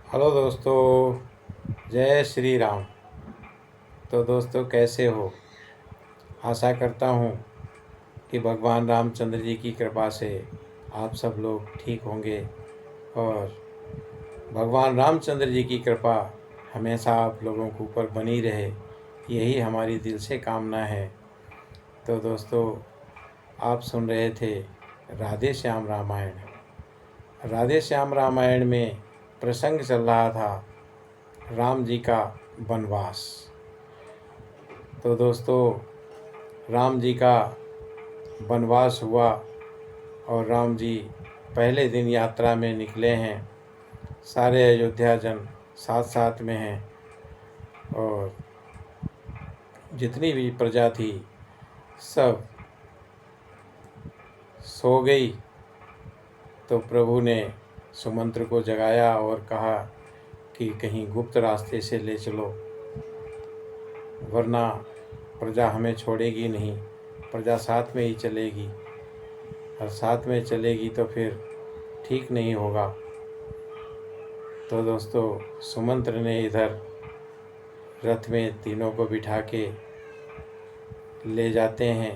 Hello दोस्तों, जय श्री राम। तो दोस्तों, कैसे हो? आशा करता हूँ कि भगवान रामचंद्र जी की कृपा से आप सब लोग ठीक होंगे और भगवान रामचंद्र जी की कृपा हमेशा आप लोगों के ऊपर बनी रहे, यही हमारी दिल से कामना है। तो दोस्तों, आप सुन रहे थे राधे श्याम रामायण। राधे श्याम रामायण में प्रसंग चल रहा था राम जी का वनवास। तो दोस्तों, राम जी का वनवास हुआ और राम जी पहले दिन यात्रा में निकले हैं। सारे अयोध्या जन साथ साथ में हैं और जितनी भी प्रजा थी सब सो गई। तो प्रभु ने सुमंत्र को जगाया और कहा कि कहीं गुप्त रास्ते से ले चलो, वरना प्रजा हमें छोड़ेगी नहीं। प्रजा साथ में ही चलेगी और साथ में चलेगी तो फिर ठीक नहीं होगा। तो दोस्तों, सुमंत्र ने इधर रथ में तीनों को बिठा के ले जाते हैं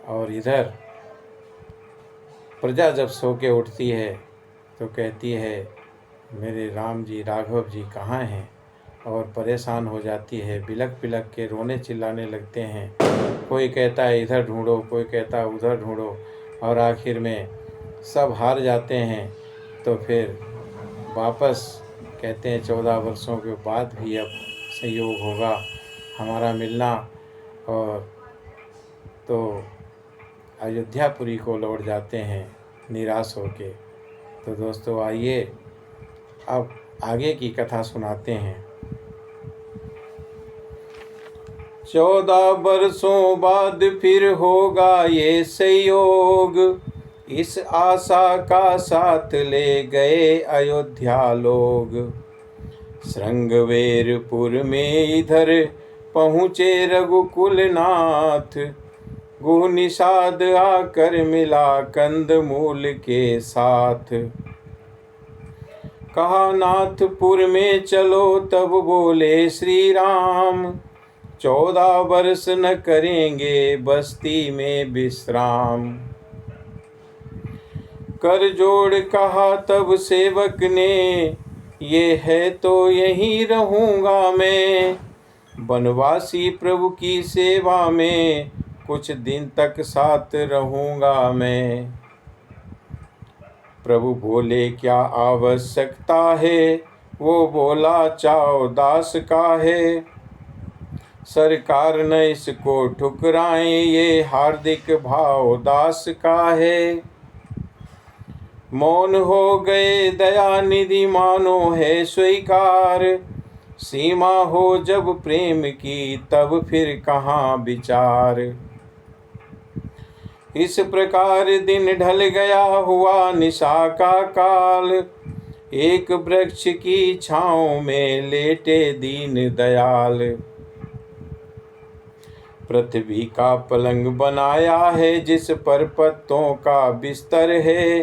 और इधर प्रजा जब सो के उठती है तो कहती है मेरे राम जी राघव जी कहाँ हैं, और परेशान हो जाती है। बिलख बिलख के रोने चिल्लाने लगते हैं। कोई कहता है इधर ढूंढो, कोई कहता है उधर ढूंढो, और आखिर में सब हार जाते हैं। तो फिर वापस कहते हैं 14 वर्षों के बाद भी अब संयोग होगा हमारा मिलना, और तो अयोध्यापुरी को लौट जाते हैं निराश होके। तो दोस्तों, आइए अब आगे की कथा सुनाते हैं। 14 वर्षों बाद फिर होगा ये संयोग, इस आशा का साथ ले गए अयोध्या लोग। श्रृंगवेरपुर में इधर पहुँचे रघुकुल नाथ, गुह निषाद आकर मिला कंदमूल के साथ। कहा नाथपुर में चलो, तब बोले श्री राम, 14 वर्ष न करेंगे बस्ती में विश्राम। कर जोड़ कहा तब सेवक ने, ये है तो यहीं रहूँगा मैं, वनवासी प्रभु की सेवा में कुछ दिन तक साथ रहूँगा मैं। प्रभु बोले क्या आवश्यकता है, वो बोला चाओ दास का है, सरकार न इसको ठुकराएं, ये हार्दिक भाव दास का है। मौन हो गए दयानिधि मानो है स्वीकार, सीमा हो जब प्रेम की तब फिर कहाँ विचार। इस प्रकार दिन ढल गया हुआ निशा का काल, एक वृक्ष की छाँव में लेटे दीन दयाल। पृथ्वी का पलंग बनाया है जिस पर पत्तों का बिस्तर है,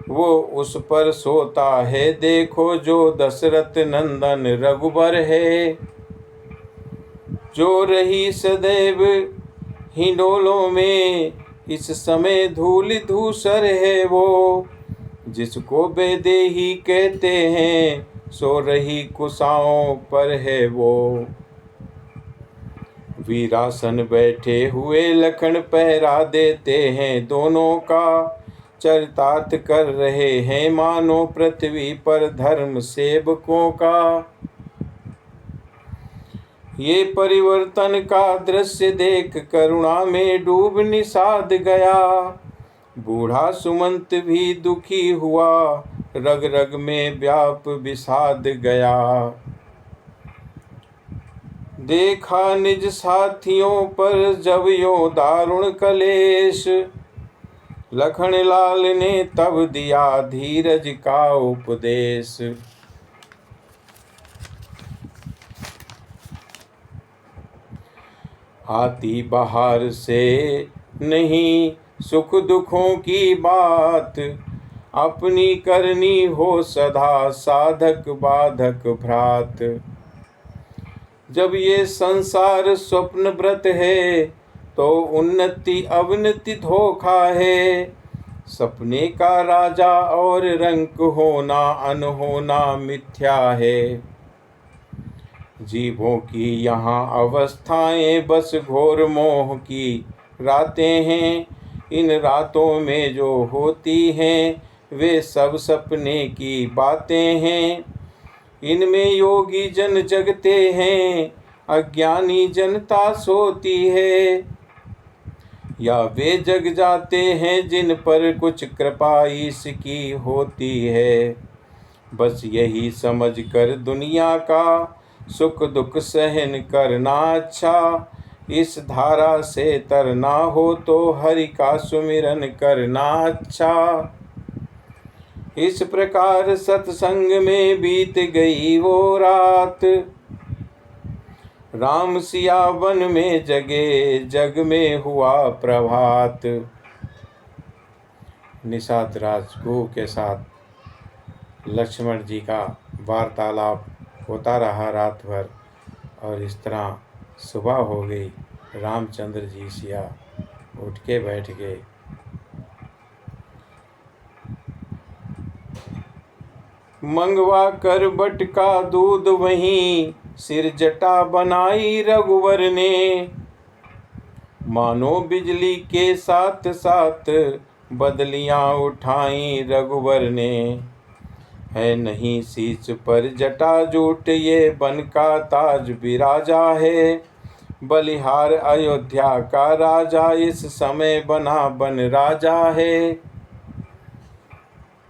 वो उस पर सोता है देखो जो दशरथ नंदन रघुबर है। जो रही सदैव हिंडोलों में, इस समय धूल धूसर है वो, जिसको बेदेही कहते हैं, सो रही कुशाओं पर है वो। वीरासन बैठे हुए लखन पहरा देते हैं दोनों का, चरितार्थ कर रहे हैं मानो पृथ्वी पर धर्म सेवकों का। ये परिवर्तन का दृश्य देख करुणा में डूब निषाद गया, बूढ़ा सुमंत भी दुखी हुआ, रग रग में व्याप विषाद गया। देखा निज साथियों पर जब यो दारुण कलेश, लखन लाल ने तब दिया धीरज का उपदेश। आती बहार से नहीं सुख दुखों की बात, अपनी करनी हो सदा साधक बाधक भ्रात। जब ये संसार स्वप्न व्रत है तो उन्नति अवनति धोखा है। सपने का राजा और रंक होना अनहोना मिथ्या है। जीवों की यहाँ अवस्थाएं बस घोर मोह की रातें हैं। इन रातों में जो होती हैं वे सब सपने की बातें हैं। इनमें योगी जन जगते हैं, अज्ञानी जनता सोती है। या वे जग जाते हैं जिन पर कुछ कृपा इसकी होती है। बस यही समझ कर दुनिया का सुख दुख सहन करना अच्छा। इस धारा से तरना हो तो हरि का सुमिरन करना अच्छा। इस प्रकार सत्संग में बीत गई वो रात। राम सिया वन में जगे, जग में हुआ प्रभात। निषाद राज गो के साथ लक्ष्मण जी का वार्तालाप होता रहा रात भर, और इस तरह सुबह हो गई। रामचंद्र जी सिया उठ के बैठ गए। मंगवा कर बटका दूध वहीं सिर जटा बनाई रघुवर ने। मानो बिजली के साथ साथ बदलियां उठाई रघुवर ने। है नहीं शीश पर जटा जूट ये बन का ताज बिराजा है। बलिहार अयोध्या का राजा इस समय बना बन राजा है।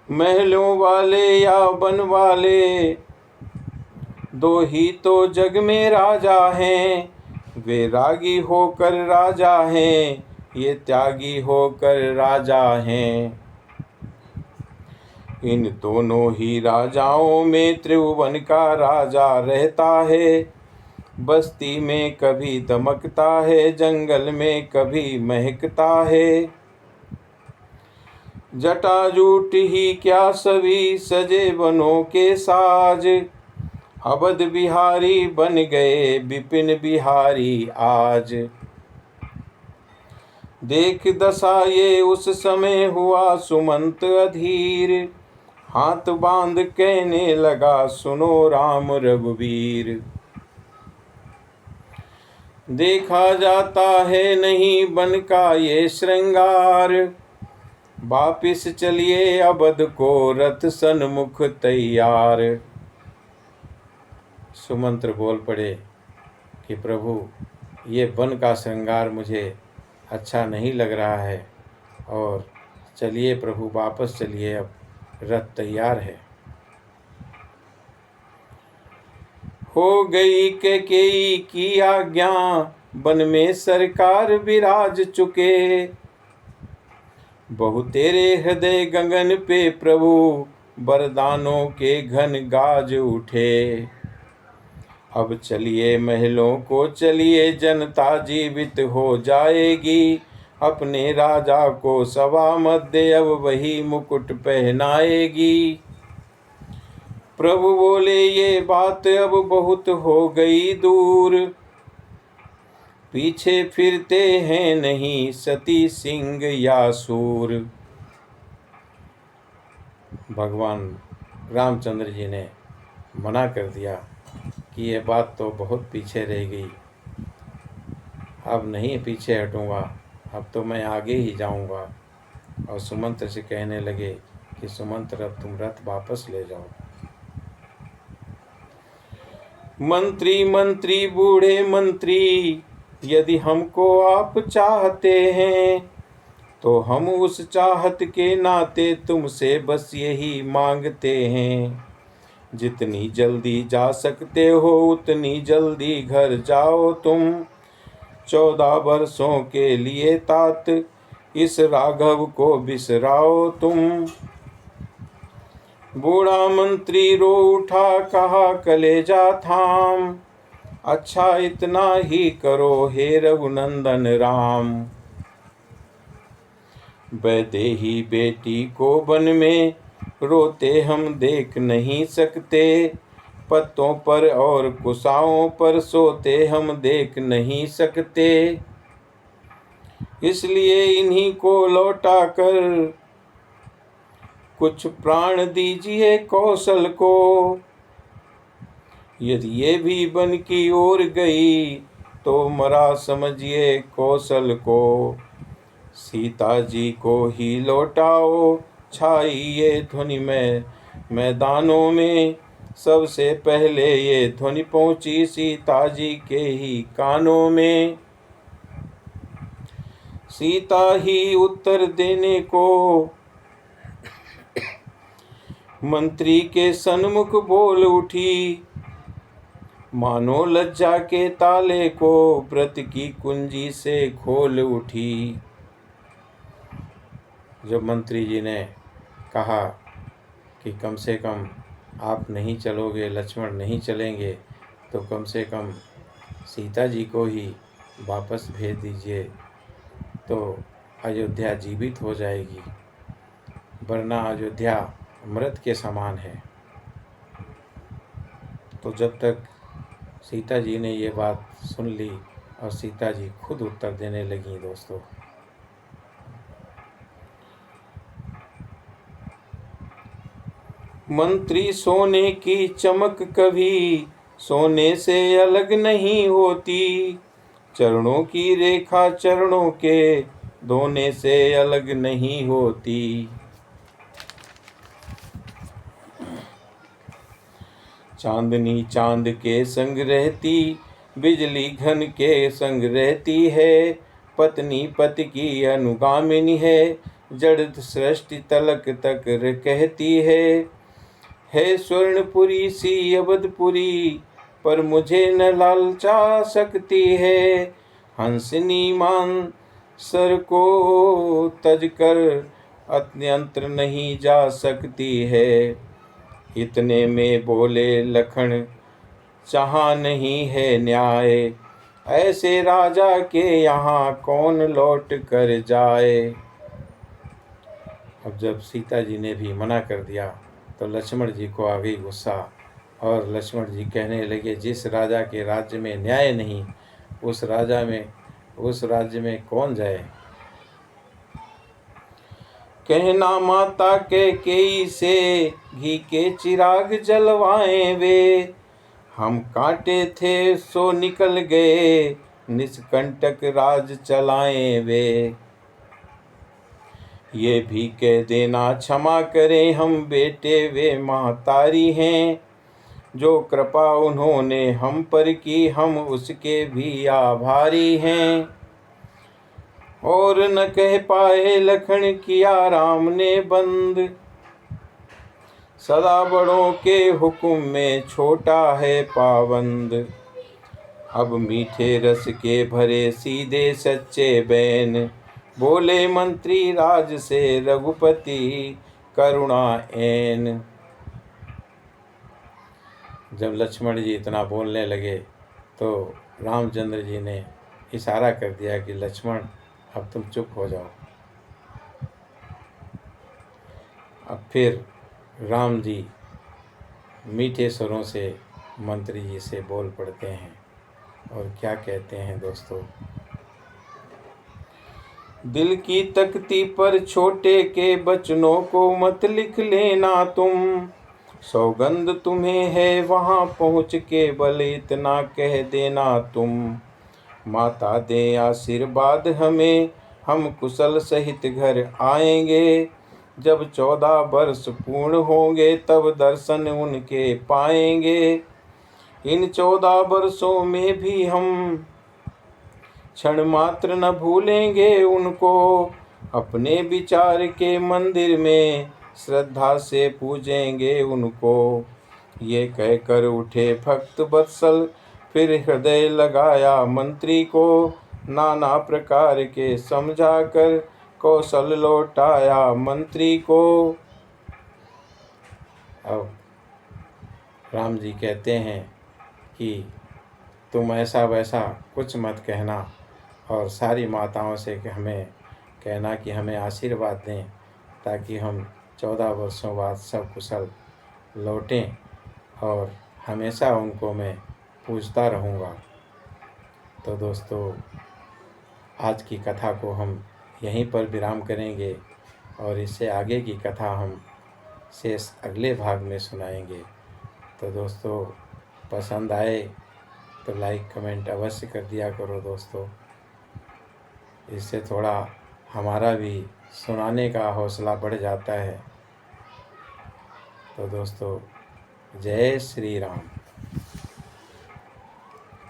महलों वाले या बन वाले दो ही तो जग में राजा हैं। वे रागी होकर राजा हैं, ये त्यागी होकर राजा हैं। इन दोनों ही राजाओं में त्रिभुवन का राजा रहता है। बस्ती में कभी दमकता है, जंगल में कभी महकता है। जटाजूट ही क्या सभी सजे बनों के साज। अवध बिहारी बन गए विपिन बिहारी आज। देख दशा ये उस समय हुआ सुमंत अधीर। हाथ बांध कहने लगा सुनो राम रघुवीर। देखा जाता है नहीं बन का ये श्रृंगार। वापिस चलिए अवध को रथ सन्मुख तैयार। सुमंत्र बोल पड़े कि प्रभु ये वन का श्रृंगार मुझे अच्छा नहीं लग रहा है, और चलिए प्रभु वापस चलिए, अब रथ तैयार है। हो गई कैकेयी की आज्ञा, वन में सरकार विराज चुके। बहु तेरे हृदय गगन पे प्रभु, वरदानों के घन गाज उठे। अब चलिए महलों को चलिए, जनता जीवित हो जाएगी। अपने राजा को सभा मध्य अब वही मुकुट पहनाएगी। प्रभु बोले ये बात अब बहुत हो गई दूर। पीछे फिरते हैं नहीं सती सिंह या सूर। भगवान रामचंद्र जी ने मना कर दिया कि ये बात तो बहुत पीछे रह गई, अब नहीं पीछे हटूंगा, अब तो मैं आगे ही जाऊंगा। और सुमंत्र से कहने लगे कि सुमंत्र अब तुम रथ वापस ले जाओ। मंत्री मंत्री बूढ़े मंत्री, यदि हमको आप चाहते हैं तो हम उस चाहत के नाते तुमसे बस यही मांगते हैं। जितनी जल्दी जा सकते हो उतनी जल्दी घर जाओ तुम। 14 वर्षों के लिए तात इस राघव को बिसराओ तुम। बूढ़ा मंत्री रो उठा, कहा कलेजा थाम। अच्छा इतना ही करो हे रघुनंदन राम। वैदेही बेटी को वन में रोते हम देख नहीं सकते, पत्तों पर और कुसाओं पर सोते हम देख नहीं सकते। इसलिए इन्हीं को लौटा कर कुछ प्राण दीजिए कौशल को। यदि ये भी वन की ओर गई तो मरा समझिए कौशल को। सीता जी को ही लौटाओ छाई ये ध्वनि में मैदानों में। सबसे पहले ये ध्वनि पहुंची सीता जी के ही कानों में। सीता ही उत्तर देने को मंत्री के सन्मुख बोल उठी, मानो लज्जा के ताले को व्रत की कुंजी से खोल उठी। जब मंत्री जी ने कहा कि कम से कम आप नहीं चलोगे, लक्ष्मण नहीं चलेंगे, तो कम से कम सीता जी को ही वापस भेज दीजिए, तो अयोध्या जीवित हो जाएगी, वरना अयोध्या मृत के समान है। तो जब तक सीता जी ने ये बात सुन ली और सीता जी खुद उत्तर देने लगी दोस्तों। मंत्री सोने की चमक कभी सोने से अलग नहीं होती, चरणों की रेखा चरणों के धोने से अलग नहीं होती। चांदनी चांद के संग रहती, बिजली घन के संग रहती है, पत्नी पति की अनुगामिनी है, जड़ सृष्टि तलक तक कहती है स्वर्णपुरी सी अवधपुरी, पर मुझे न लालचा सकती है। हंसनी मान सर को तज कर अन्यंत्र नहीं जा सकती है। इतने में बोले लखन जहाँ नहीं है न्याय, ऐसे राजा के यहाँ कौन लौट कर जाए। अब जब सीता जी ने भी मना कर दिया तो लक्ष्मण जी को आ गई गुस्सा, और लक्ष्मण जी कहने लगे जिस राजा के राज्य में न्याय नहीं, उस राज्य में कौन जाए। कहना माता के केई से घी के चिराग जलवाएं वे, हम कांटे थे सो निकल गए निष्कंटक राज चलाएं वे। ये भी कह देना क्षमा करें हम बेटे वे महतारी हैं, जो कृपा उन्होंने हम पर की हम उसके भी आभारी हैं। और न कह पाए लखन किया राम ने बंद, सदा बड़ों के हुक्म में छोटा है पाबंद। अब मीठे रस के भरे सीधे सच्चे बैन, बोले मंत्री राज से रघुपति करुणा ऐन। जब लक्ष्मण जी इतना बोलने लगे तो रामचंद्र जी ने इशारा कर दिया कि लक्ष्मण अब तुम चुप हो जाओ। अब फिर राम जी मीठे स्वरों से मंत्री जी से बोल पड़ते हैं और क्या कहते हैं दोस्तों। दिल की तख्ती पर छोटे के बचनों को मत लिख लेना तुम, सौगंध तुम्हें है वहाँ पहुँच के बल इतना कह देना तुम। माता दे आशीर्वाद हमें हम कुशल सहित घर आएंगे, जब 14 वर्ष पूर्ण होंगे तब दर्शन उनके पाएंगे। इन 14 वर्षों में भी हम क्षण मात्र न भूलेंगे उनको, अपने विचार के मंदिर में श्रद्धा से पूजेंगे उनको। ये कहकर उठे भक्त वत्सल फिर हृदय लगाया मंत्री को, नाना प्रकार के समझाकर कौशल लौटाया मंत्री को। अब राम जी कहते हैं कि तुम ऐसा वैसा कुछ मत कहना और सारी माताओं से कि हमें कहना कि हमें आशीर्वाद दें ताकि हम 14 वर्षों बाद सकुशल लौटें और हमेशा उनको मैं पूजता रहूँगा। तो दोस्तों, आज की कथा को हम यहीं पर विराम करेंगे और इससे आगे की कथा हम शेष अगले भाग में सुनाएंगे। तो दोस्तों, पसंद आए तो लाइक कमेंट अवश्य कर दिया करो दोस्तों। इससे थोड़ा हमारा भी सुनाने का हौसला बढ़ जाता है। तो दोस्तों, जय श्री राम।